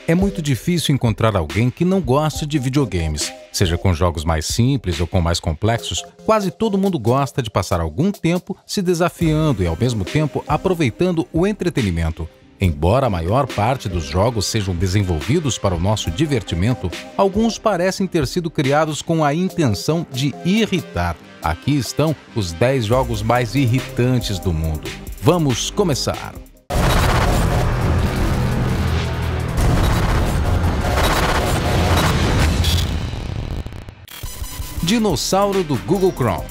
É muito difícil encontrar alguém que não goste de videogames. Seja com jogos mais simples ou com mais complexos, quase todo mundo gosta de passar algum tempo se desafiando e, ao mesmo tempo, aproveitando o entretenimento. Embora a maior parte dos jogos sejam desenvolvidos para o nosso divertimento, alguns parecem ter sido criados com a intenção de irritar. Aqui estão os 10 jogos mais irritantes do mundo. Vamos começar! Dinossauro do Google Chrome.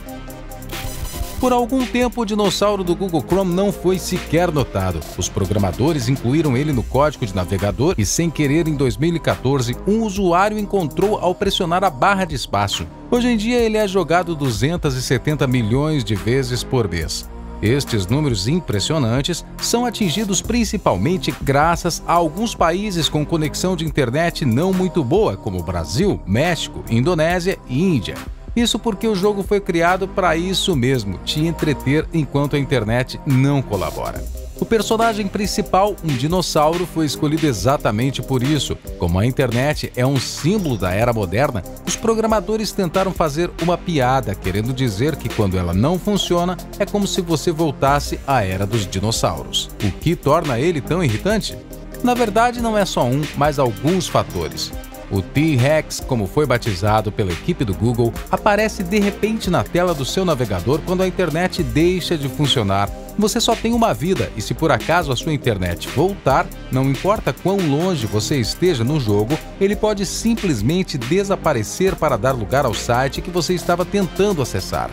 Por algum tempo, o dinossauro do Google Chrome não foi sequer notado. Os programadores incluíram ele no código de navegador e, sem querer, em 2014, um usuário encontrou ao pressionar a barra de espaço. Hoje em dia, ele é jogado 270 milhões de vezes por mês. Estes números impressionantes são atingidos principalmente graças a alguns países com conexão de internet não muito boa, como Brasil, México, Indonésia e Índia. Isso porque o jogo foi criado para isso mesmo, te entreter enquanto a internet não colabora. O personagem principal, um dinossauro, foi escolhido exatamente por isso. Como a internet é um símbolo da era moderna, os programadores tentaram fazer uma piada, querendo dizer que quando ela não funciona, é como se você voltasse à era dos dinossauros. O que torna ele tão irritante? Na verdade, não é só um, mas alguns fatores. O T-Rex, como foi batizado pela equipe do Google, aparece de repente na tela do seu navegador quando a internet deixa de funcionar. Você só tem uma vida e, se por acaso a sua internet voltar, não importa quão longe você esteja no jogo, ele pode simplesmente desaparecer para dar lugar ao site que você estava tentando acessar.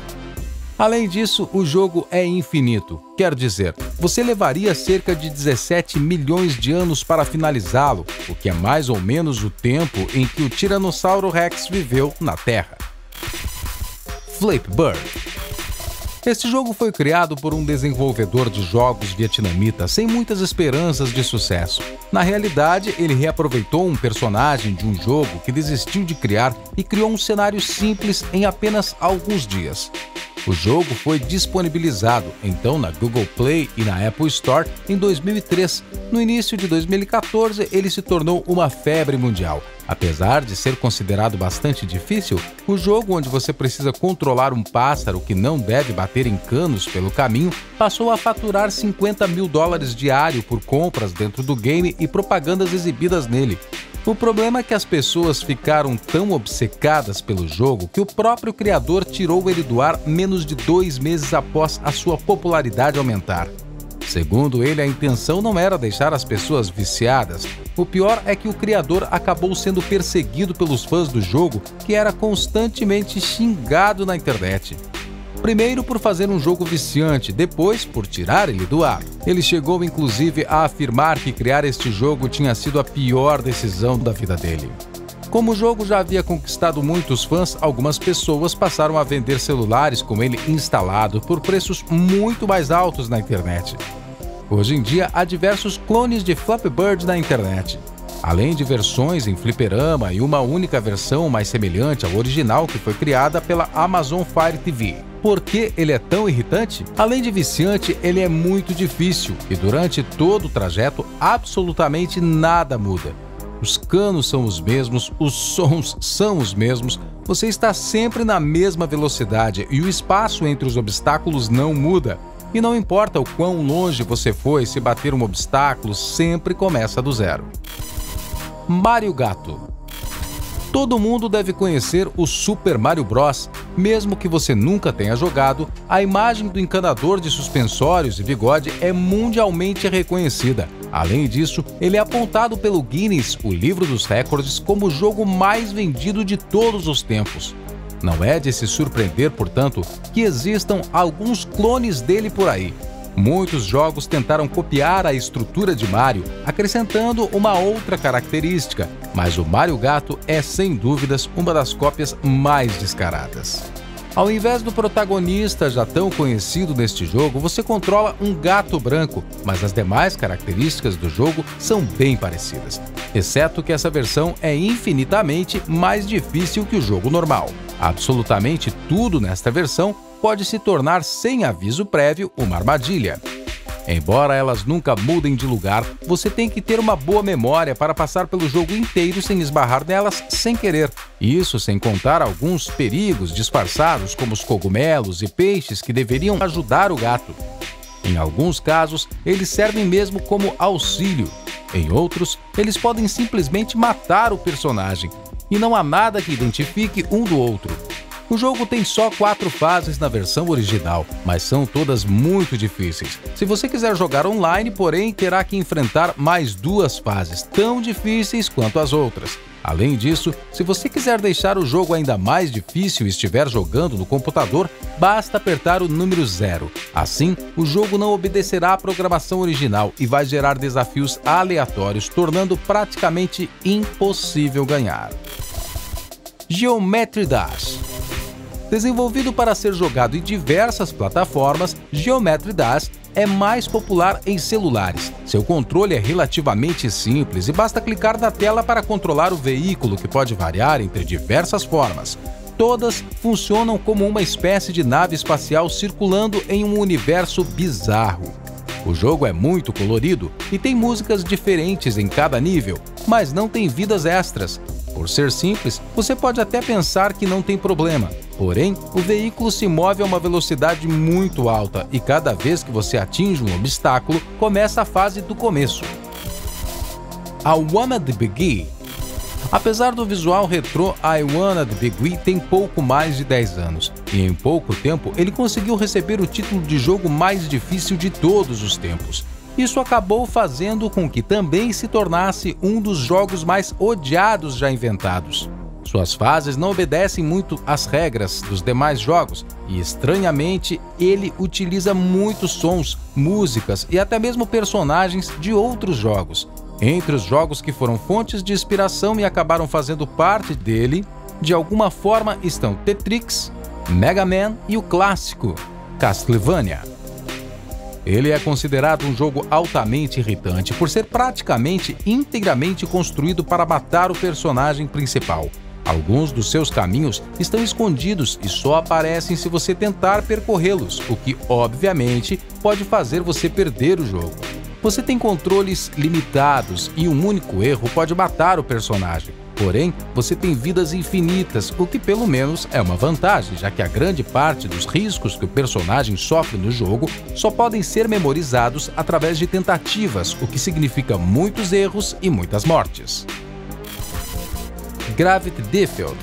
Além disso, o jogo é infinito. Quer dizer, você levaria cerca de 17 milhões de anos para finalizá-lo, o que é mais ou menos o tempo em que o Tiranossauro Rex viveu na Terra. Flappy Bird. Este jogo foi criado por um desenvolvedor de jogos vietnamita sem muitas esperanças de sucesso. Na realidade, ele reaproveitou um personagem de um jogo que desistiu de criar e criou um cenário simples em apenas alguns dias. O jogo foi disponibilizado, então, na Google Play e na Apple Store em 2003. No início de 2014, ele se tornou uma febre mundial. Apesar de ser considerado bastante difícil, o jogo onde você precisa controlar um pássaro que não deve bater em canos pelo caminho passou a faturar $50 mil diário por compras dentro do game e propagandas exibidas nele. O problema é que as pessoas ficaram tão obcecadas pelo jogo que o próprio criador tirou ele do ar menos de 2 meses após a sua popularidade aumentar. Segundo ele, a intenção não era deixar as pessoas viciadas. O pior é que o criador acabou sendo perseguido pelos fãs do jogo, que era constantemente xingado na internet. Primeiro por fazer um jogo viciante, depois por tirar ele do ar. Ele chegou inclusive a afirmar que criar este jogo tinha sido a pior decisão da vida dele. Como o jogo já havia conquistado muitos fãs, algumas pessoas passaram a vender celulares com ele instalado por preços muito mais altos na internet. Hoje em dia, há diversos clones de Flappy Bird na internet. Além de versões em fliperama e uma única versão mais semelhante ao original que foi criada pela Amazon Fire TV. Por que ele é tão irritante? Além de viciante, ele é muito difícil e durante todo o trajeto absolutamente nada muda. Os canos são os mesmos, os sons são os mesmos, você está sempre na mesma velocidade e o espaço entre os obstáculos não muda. E não importa o quão longe você foi, se bater um obstáculo, sempre começa do zero. Mario Gato. Todo mundo deve conhecer o Super Mario Bros. Mesmo que você nunca tenha jogado, a imagem do encanador de suspensórios e bigode é mundialmente reconhecida. Além disso, ele é apontado pelo Guinness, o livro dos recordes, como o jogo mais vendido de todos os tempos. Não é de se surpreender, portanto, que existam alguns clones dele por aí. Muitos jogos tentaram copiar a estrutura de Mario, acrescentando uma outra característica, mas o Mario Gato é, sem dúvidas, uma das cópias mais descaradas. Ao invés do protagonista já tão conhecido neste jogo, você controla um gato branco, mas as demais características do jogo são bem parecidas, exceto que essa versão é infinitamente mais difícil que o jogo normal. Absolutamente tudo nesta versão pode se tornar, sem aviso prévio, uma armadilha. Embora elas nunca mudem de lugar, você tem que ter uma boa memória para passar pelo jogo inteiro sem esbarrar nelas sem querer. Isso sem contar alguns perigos disfarçados, como os cogumelos e peixes que deveriam ajudar o gato. Em alguns casos, eles servem mesmo como auxílio. Em outros, eles podem simplesmente matar o personagem, e não há nada que identifique um do outro. O jogo tem só 4 fases na versão original, mas são todas muito difíceis. Se você quiser jogar online, porém, terá que enfrentar mais 2 fases, tão difíceis quanto as outras. Além disso, se você quiser deixar o jogo ainda mais difícil e estiver jogando no computador, basta apertar o número 0. Assim, o jogo não obedecerá à programação original e vai gerar desafios aleatórios, tornando praticamente impossível ganhar. Geometry Dash. Desenvolvido para ser jogado em diversas plataformas, Geometry Dash é mais popular em celulares. Seu controle é relativamente simples e basta clicar na tela para controlar o veículo, que pode variar entre diversas formas. Todas funcionam como uma espécie de nave espacial circulando em um universo bizarro. O jogo é muito colorido e tem músicas diferentes em cada nível, mas não tem vidas extras. Por ser simples, você pode até pensar que não tem problema. Porém, o veículo se move a uma velocidade muito alta e cada vez que você atinge um obstáculo, começa a fase do começo. I Wanna The Begin. Apesar do visual retrô, I Wanna The Begin tem pouco mais de 10 anos, e em pouco tempo ele conseguiu receber o título de jogo mais difícil de todos os tempos. Isso acabou fazendo com que também se tornasse um dos jogos mais odiados já inventados. Suas fases não obedecem muito às regras dos demais jogos e, estranhamente, ele utiliza muitos sons, músicas e até mesmo personagens de outros jogos. Entre os jogos que foram fontes de inspiração e acabaram fazendo parte dele, de alguma forma estão Tetris, Mega Man e o clássico Castlevania. Ele é considerado um jogo altamente irritante por ser praticamente integralmente construído para matar o personagem principal. Alguns dos seus caminhos estão escondidos e só aparecem se você tentar percorrê-los, o que, obviamente, pode fazer você perder o jogo. Você tem controles limitados e um único erro pode matar o personagem. Porém, você tem vidas infinitas, o que pelo menos é uma vantagem, já que a grande parte dos riscos que o personagem sofre no jogo só podem ser memorizados através de tentativas, o que significa muitos erros e muitas mortes. Gravity Default.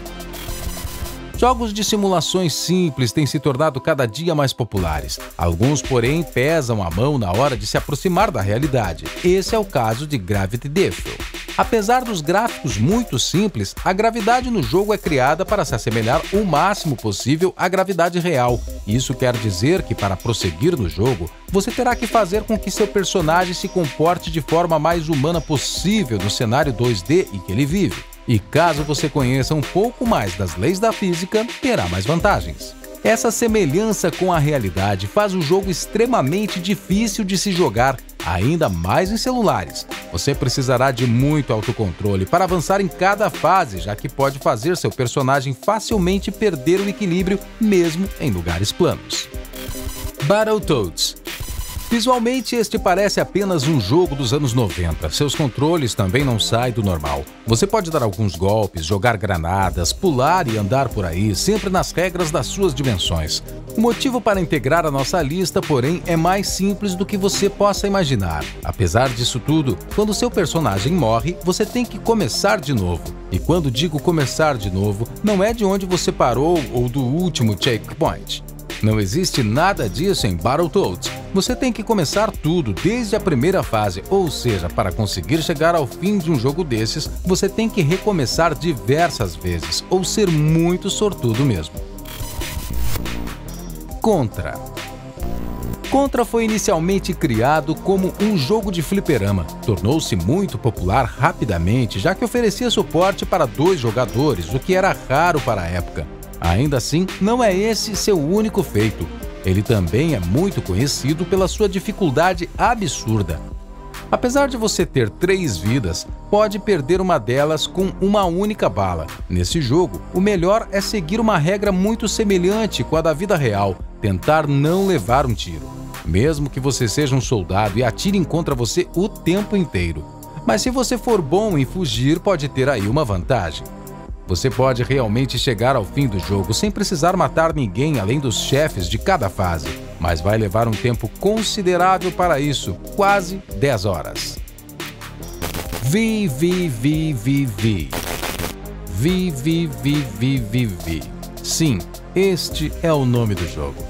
Jogos de simulações simples têm se tornado cada dia mais populares. Alguns, porém, pesam a mão na hora de se aproximar da realidade. Esse é o caso de Gravity Default. Apesar dos gráficos muito simples, a gravidade no jogo é criada para se assemelhar o máximo possível à gravidade real. Isso quer dizer que, para prosseguir no jogo, você terá que fazer com que seu personagem se comporte de forma mais humana possível no cenário 2D em que ele vive. E caso você conheça um pouco mais das leis da física, terá mais vantagens. Essa semelhança com a realidade faz o jogo extremamente difícil de se jogar, ainda mais em celulares. Você precisará de muito autocontrole para avançar em cada fase, já que pode fazer seu personagem facilmente perder o equilíbrio, mesmo em lugares planos. Battletoads. Visualmente, este parece apenas um jogo dos anos 90. Seus controles também não saem do normal. Você pode dar alguns golpes, jogar granadas, pular e andar por aí, sempre nas regras das suas dimensões. O motivo para integrar a nossa lista, porém, é mais simples do que você possa imaginar. Apesar disso tudo, quando seu personagem morre, você tem que começar de novo. E quando digo começar de novo, não é de onde você parou ou do último checkpoint. Não existe nada disso em Battletoads. Você tem que começar tudo desde a primeira fase, ou seja, para conseguir chegar ao fim de um jogo desses, você tem que recomeçar diversas vezes, ou ser muito sortudo mesmo. Contra. Contra foi inicialmente criado como um jogo de fliperama. Tornou-se muito popular rapidamente, já que oferecia suporte para 2 jogadores, o que era raro para a época. Ainda assim, não é esse seu único feito. Ele também é muito conhecido pela sua dificuldade absurda. Apesar de você ter 3 vidas, pode perder uma delas com uma única bala. Nesse jogo, o melhor é seguir uma regra muito semelhante com a da vida real. tentar não levar um tiro, mesmo que você seja um soldado e atirem contra você o tempo inteiro. Mas se você for bom em fugir, pode ter aí uma vantagem. Você pode realmente chegar ao fim do jogo sem precisar matar ninguém além dos chefes de cada fase, mas vai levar um tempo considerável para isso, quase 10 horas. VVVVV. VVVVV. Sim, este é o nome do jogo.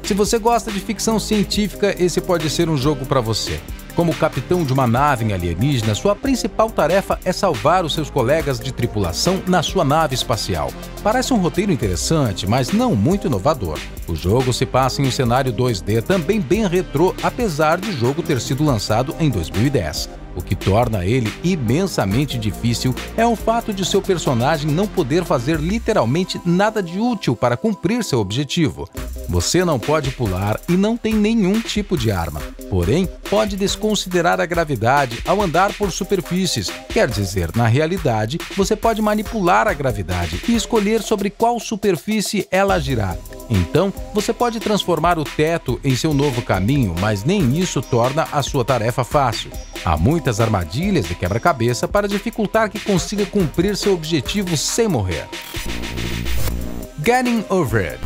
Se você gosta de ficção científica, esse pode ser um jogo para você. Como capitão de uma nave alienígena, sua principal tarefa é salvar os seus colegas de tripulação na sua nave espacial. Parece um roteiro interessante, mas não muito inovador. O jogo se passa em um cenário 2D também bem retrô, apesar de o jogo ter sido lançado em 2010. O que torna ele imensamente difícil é o fato de seu personagem não poder fazer literalmente nada de útil para cumprir seu objetivo. Você não pode pular e não tem nenhum tipo de arma. Porém, pode desconsiderar a gravidade ao andar por superfícies. Quer dizer, na realidade, você pode manipular a gravidade e escolher sobre qual superfície ela agirá. Então, você pode transformar o teto em seu novo caminho, mas nem isso torna a sua tarefa fácil. Há muitas armadilhas e quebra-cabeça para dificultar que consiga cumprir seu objetivo sem morrer. Getting Over It.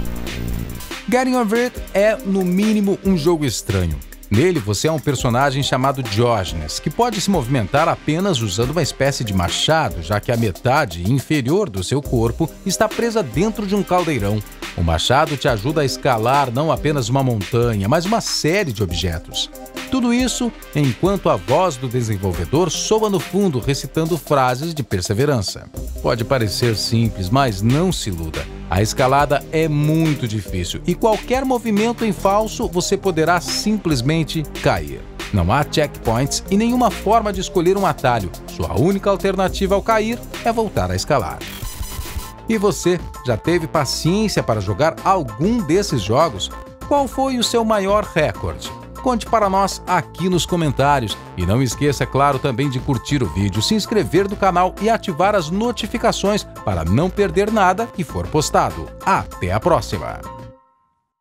Getting Over It é, no mínimo, um jogo estranho. Nele, você é um personagem chamado Diógenes, que pode se movimentar apenas usando uma espécie de machado, já que a metade inferior do seu corpo está presa dentro de um caldeirão. O machado te ajuda a escalar não apenas uma montanha, mas uma série de objetos. Tudo isso enquanto a voz do desenvolvedor soa no fundo recitando frases de perseverança. Pode parecer simples, mas não se iluda. A escalada é muito difícil e qualquer movimento em falso você poderá simplesmente cair. Não há checkpoints e nenhuma forma de escolher um atalho. Sua única alternativa ao cair é voltar a escalar. E você, já teve paciência para jogar algum desses jogos? Qual foi o seu maior recorde? Conte para nós aqui nos comentários. E não esqueça, claro, também de curtir o vídeo, se inscrever no canal e ativar as notificações para não perder nada que for postado. Até a próxima!